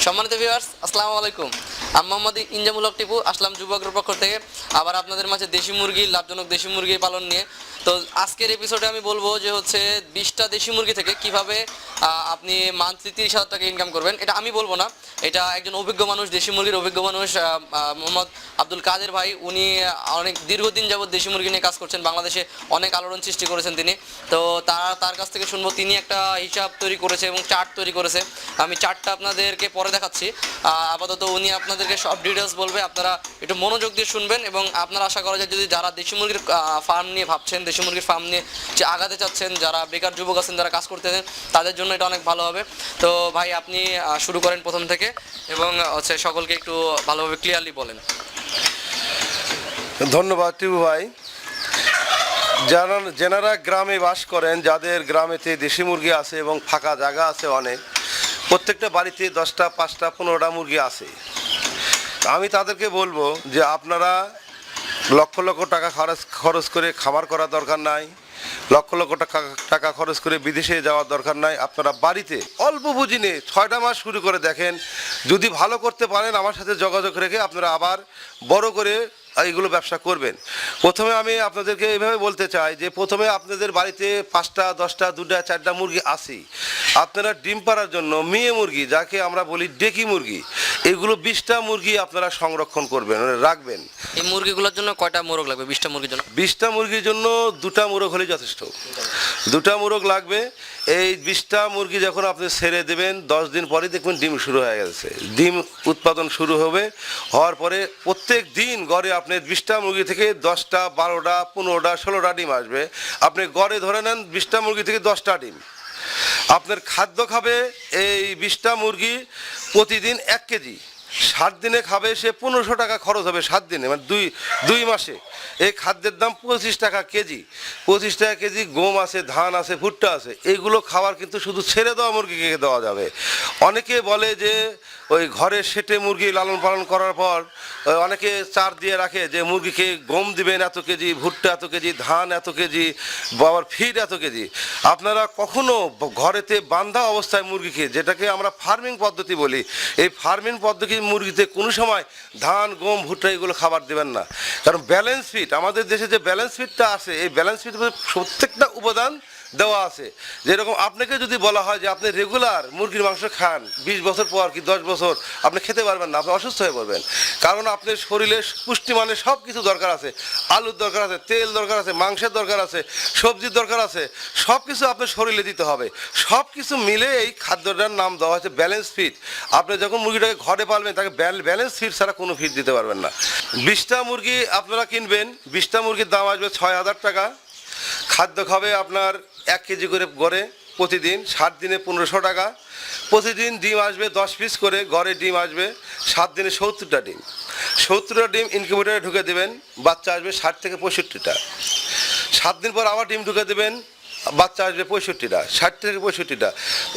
সম্মানিত ভিউয়ার্স, আসসালামু আলাইকুম। আমি মোহাম্মদ ইনজামুল হক টিপু আসলাম যুবকের পক্ষ থেকে আবার আপনাদের মাঝে দেশি মুরগি, লাভজনক দেশি মুরগি পালন নিয়ে। তো আজকের এপিসোডে আমি বলবো যে হচ্ছে 20টা দেশি মুরগি থেকে কিভাবে আপনি মান্থলি 30,000 টাকা ইনকাম করবেন। এটা আমি বলবো না, এটা একজন অভিজ্ঞ মানুষ, দেশি মুরগির অভিজ্ঞ মানুষ মোহাম্মদ আব্দুল কাদের ভাই। উনি অনেক দীর্ঘদিন যাবত দেশি মুরগি নিয়ে কাজ করছেন, বাংলাদেশে অনেক আলোড়ন সৃষ্টি করেছেন তিনি। তো তার কাছ থেকে শুনবো, তিনি একটা হিসাব তৈরি করেছে এবং চার্ট তৈরি করেছে। আমি চার্টটা আপনাদেরকে পরে দেখাচ্ছি। আপাতত উনি আপনাদেরকে সব ডিটেলস বলবে, আপনারা একটু মনোযোগ দিয়ে শুনবেন এবং আপনারা আশা করা যায় যদি যারা দেশি মুরগির ফার্ম নিয়ে ভাবছেন, দেশি মুরগির ফার্ম নিয়ে যে আগাতে চাচ্ছেন, যারা বেকার যুবক আছেন, যারা কাজ করতেছেন, তাদের জন্য এটা অনেক ভালো হবে। তো ভাই আপনি শুরু করেন প্রথম থেকে এবং হচ্ছে সকলকে একটু ভালোভাবে ক্লিয়ারলি বলেন। ধন্যবাদ টিপু ভাই। যেনারা গ্রামে বাস করেন, যাদের গ্রামেতে দেশি মুরগি আছে এবং ফাঁকা জায়গা আছে অনেক, প্রত্যেকটা বাড়িতে 10টা 5টা 15টা মুরগি আছে। আমি তাদেরকে বলবো যে আপনারা লক্ষ লক্ষ টাকা খরচ করে খামার করার দরকার নাই, লক্ষ লক্ষ টাকা খরচ করে বিদেশে যাওয়ার দরকার নাই। আপনারা বাড়িতে অল্প পুঁজি নিয়ে 6টা মাস শুরু করে দেখেন, যদি ভালো করতে পারেন আমার সাথে যোগাযোগ রেখে আপনারা আবার বড় করে এইগুলো ব্যবসা করবেন। প্রথমে আমি আপনাদেরকে এইভাবে বলতে চাই যে প্রথমে আপনাদের বাড়িতে 5টা 10টা 2টা 4টা মুরগি আসি, আপনারা ডিম পাড়ার জন্য মেয়ে মুরগি, যাকে আমরা বলি ডেকি মুরগি, এগুলো 20টা মুরগি আপনারা সংরক্ষণ করবেন, রাখবেন। এই মুরগিগুলোর জন্য কয়টা মোরগ লাগবে? 20টা মুরগির জন্য 20টা মুরগির জন্য 2টা মোরগ হলেই যথেষ্ট। 2টা মোরগ লাগবে। এই 20টা মুরগি যখন আপনি ছেড়ে দেবেন 10 দিন পরে দেখবেন ডিম শুরু হয়ে গেছে, ডিম উৎপাদন শুরু হবে। হওয়ার পরে প্রত্যেক দিন গড়ে আপনি 20টা মুরগি থেকে 10টা 12টা 15টা 16টা ডিম আসবে। আপনি গড়ে ধরে নেন 20টা মুরগি থেকে 10টা ডিম। আপনার খাদ্য খাবে এই 20টা মুরগি প্রতিদিন 1 কেজি। 7 দিনে খাবে সে 1500 টাকা খরচ হবে 7 দিনে, মানে দুই মাসে। এই খাদ্যের দাম 25 টাকা কেজি। 25 টাকা কেজি গম আছে, ধান আছে, ভুট্টা আছে। এইগুলো খাবার কিন্তু শুধু ছেড়ে দেওয়া মুরগিকে দেওয়া যাবে। অনেকে বলে যে ওই ঘরে সেটে মুরগি লালন পালন করার পর অনেকে চার দিয়ে রাখে যে মুরগিকে গম দিবেন এত কেজি, ভুট্টা এত কেজি, ধান এত কেজি, আবার ফিড এত কেজি। আপনারা কখনো ঘরেতে বান্ধা অবস্থায় মুরগিকে, যেটাকে আমরা ফার্মিং পদ্ধতি বলি, এই ফার্মিং পদ্ধতি মুরগিতে কোনো সময় ধান গম ভুট্টা এগুলো খাবার দেবেন না। কারণ ব্যালেন্স ফিড, আমাদের দেশে যে ব্যালেন্স ফিডটা আছে, এই ব্যালেন্স ফিড প্রত্যেকটা উপাদান দেওয়া আছে। যেরকম আপনাকে যদি বলা হয় যে আপনি রেগুলার মুরগির মাংস খান, 20 বছর পর কি 10 বছর আপনি খেতে পারবেন না, আপনি অসুস্থ হয়ে পড়বেন। কারণ আপনার শরীরে পুষ্টিমানের সব কিছু দরকার আছে, আলুর দরকার আছে, তেল দরকার আছে, মাংসের দরকার আছে, সবজির দরকার আছে, সব কিছু আপনার শরীরে দিতে হবে। সব কিছু মিলে এই খাদ্যটার নাম দেওয়া হয়েছে ব্যালেন্স ফিড। আপনি যখন মুরগিটাকে ঘরে পালবেন তাকে ব্যালেন্স ফিড ছাড়া কোনো ফিড দিতে পারবেন না। 20টা মুরগি আপনারা কিনবেন, 20টা মুরগির দাম আসবে 6000 টাকা। খাদ্য খাবে আপনার 1 কেজি করে গড়ে প্রতিদিন, 7 দিনে 1500 টাকা। প্রতিদিন ডিম আসবে 10 পিস করে, গড়ে ডিম আসবে 7 দিনে 70টা ডিম। 70টা ডিম ইনকিউবেটরে ঢুকে দেবেন, বাচ্চা আসবে 60 থেকে 65টা। 7 দিন পর আবার ডিম ঢুকে দেবেন, বাচ্চা আসবে 65টা, 60 থেকে 65টা।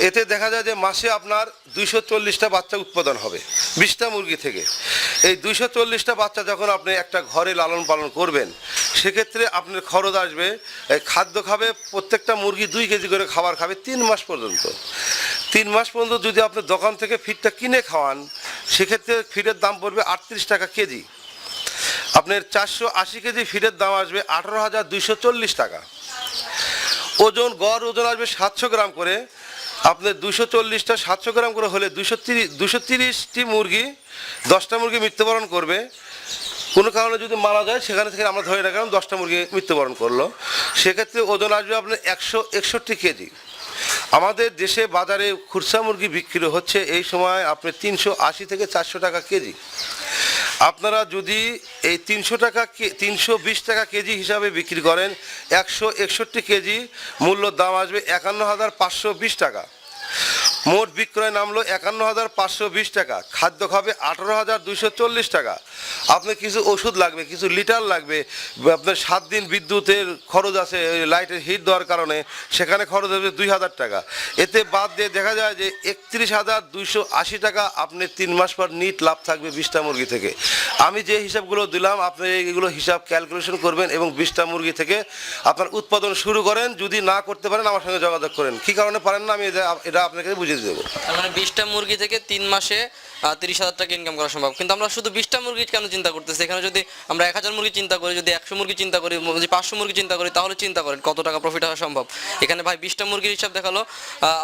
এতে দেখা যায় যে মাসে আপনার 240টা বাচ্চা উৎপাদন হবে 20টা মুরগি থেকে। এই 240টা বাচ্চা যখন আপনি একটা ঘরে লালন পালন করবেন, সেক্ষেত্রে আপনার খরচ আসবে, খাদ্য খাবে প্রত্যেকটা মুরগি 2 কেজি করে খাবার খাবে 3 মাস পর্যন্ত। 3 মাস পর্যন্ত যদি আপনি দোকান থেকে ফিডটা কিনে খাওয়ান, সেক্ষেত্রে ফিডের দাম পড়বে 38 টাকা কেজি। আপনার 480 কেজি ফিডের দাম আসবে 18,240 টাকা। গড় ওজন আসবে 700 গ্রাম করে। আপনার 240টা 700 গ্রাম করে হলে 230টি মুরগি, 10টা মুরগি মৃত্যুবরণ করবে। কোনো কারণে যদি মারা যায়, সেখানে থেকে আমরা ধরে রাখলাম 10টা মুরগি মৃত্যুবরণ করলো, সেক্ষেত্রে ওজন আসবে আপনার 161 কেজি। আমাদের দেশে বাজারে খুচরা মুরগি বিক্রি হচ্ছে এই সময় আপনি 380 থেকে 400 টাকা কেজি। আপনারা যদি এই 320 টাকা কেজি হিসাবে বিক্রি করেন, 161 কেজি মূল্য দাম আসবে 51,520 টাকা। মোট বিক্রয় নামলো 51,520 টাকা। খাদ্য খাবে 18,240 টাকা। আপনার কিছু ওষুধ লাগবে, কিছু লিটার লাগবে, আপনার 7 দিন বিদ্যুতের খরচ আছে, লাইটের হিট দেওয়ার কারণে সেখানে খরচ হবে 2000 টাকা। এতে বাদ দিয়ে দেখা যায় যে 31,280 টাকা আপনি 3 মাস পর নিট লাভ থাকবে 20টা মুরগি থেকে। আমি যে হিসাবগুলো দিলাম আপনি এগুলো হিসাব ক্যালকুলেশন করবেন এবং 20টা মুরগি থেকে আপনার উৎপাদন শুরু করেন। যদি না করতে পারেন আমার সঙ্গে যোগাযোগ করেন। কী কারণে পারেন না আমি এটা আপনাকে বুঝিয়ে কেজি দেবো। তার মানে 20টা মুরগি থেকে 3 মাসে 30,000 টাকা ইনকাম করা সম্ভব। কিন্তু আমরা শুধু 20টা মুরগি কেন চিন্তা করতেছি? এখানে যদি আমরা 1000 মুরগি চিন্তা করি, যদি 100 মুরগি চিন্তা করি, যদি 500 মুরগি চিন্তা করি, তাহলে চিন্তা করেন কত টাকা প্রফিট হওয়া সম্ভব। এখানে ভাই 20টা মুরগির হিসাব দেখালো,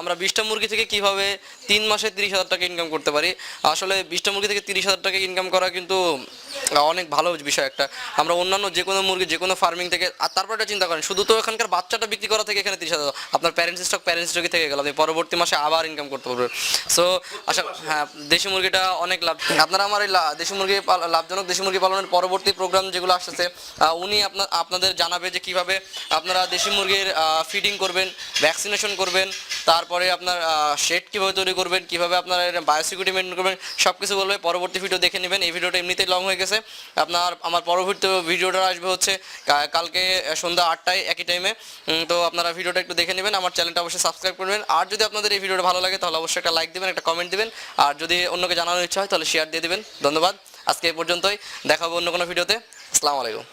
আমরা 20টা মুরগি থেকে কিভাবে 3 মাসে 30,000 টাকা ইনকাম করতে পারি। আসলে 20টা মুরগি থেকে 30,000 টাকা ইনকাম করা কিন্তু অনেক ভালো বিষয় একটা। আমরা অন্যান্য যে কোনো মুরগি, যে কোনো ফার্মিং থেকে, আর তারপর একটা চিন্তা করেন, শুধু তো এখানকার বাচ্চাটা বিক্রি করা থেকে এখানে 30,000, আপনার প্যারেন্টস স্টক থেকে গেল, আপনি পরবর্তী মাসে আবার ইনকাম করতে পারবেন। সো আশা, হ্যাঁ, দেশি মুরগিটা অনেক লাভ। আপনারা আমার এই দেশি মুরগি লাভজনক দেশি মুরগি পালনের পরবর্তী প্রোগ্রাম যেগুলো আসতেছে, উনি আপনাদের জানাবে যে কিভাবে আপনারা দেশি মুরগির ফিডিং করবেন, ভ্যাকসিনেশন করবেন, তারপরে আপনার শেড কীভাবে তৈরি করবেন, কীভাবে আপনারা বায়োসিকিউরিটি মেনটেন করবেন, সব কিছু বলবে। পরবর্তী ভিডিও দেখে নেবেন। এই ভিডিওটা এমনিতেই লং হয়ে গেছে। আমার পরবর্তী ভিডিওটা আসবে হচ্ছে কালকে সন্ধ্যা 8টায় একই টাইমে। তো আপনারা ভিডিওটা একটু দেখে নেবেন, আমার চ্যানেলটা অবশ্যই সাবস্ক্রাইব করবেন। আর যদি আপনাদের এই ভিডিওটা ভালো লাগে তাহলে অবশ্যই একটা লাইক দেবেন, একটা কমেন্ট দিবেন, আর যদি অন্যকে জানানোর ইচ্ছা হয় তাহলে শেয়ার দিয়ে দেবেন। ধন্যবাদ, আজকে এই পর্যন্তই। দেখা হবে অন্য কোনো ভিডিওতে। আসসালামু আলাইকুম।